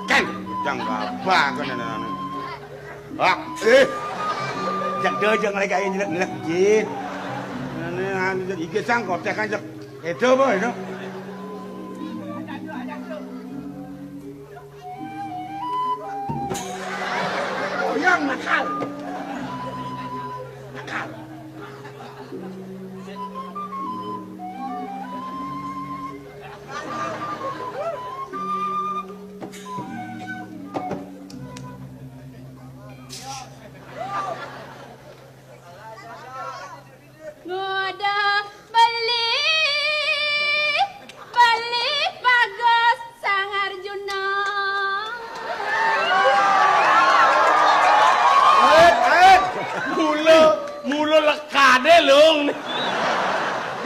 Kan, jangan apa kan anak-anak. Ah, jangan lagi kayak jelek jin. Ini iki sang kotek kan itu apa itu? Oh yang nakal. Nakal.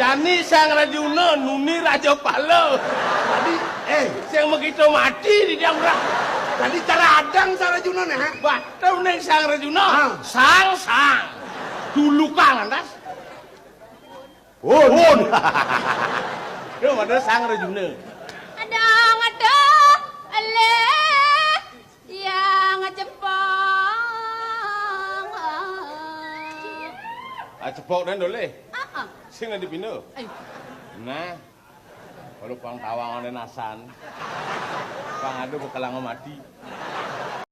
Jani sang Rajuna nuni Raja Pala. Tadi sang begitu mati di diamrak. Tadi cara adang sang Rajuna nih, ha? Batau neng sang Rajuna. Sang. Dulu kang andas. Hun. Duh ada sang Rajuna. Ada ele yang Jepang. Cepok dan dole. Sing di pino. Nah, kalau pang tawangan nasan, pang adu bakalang mati.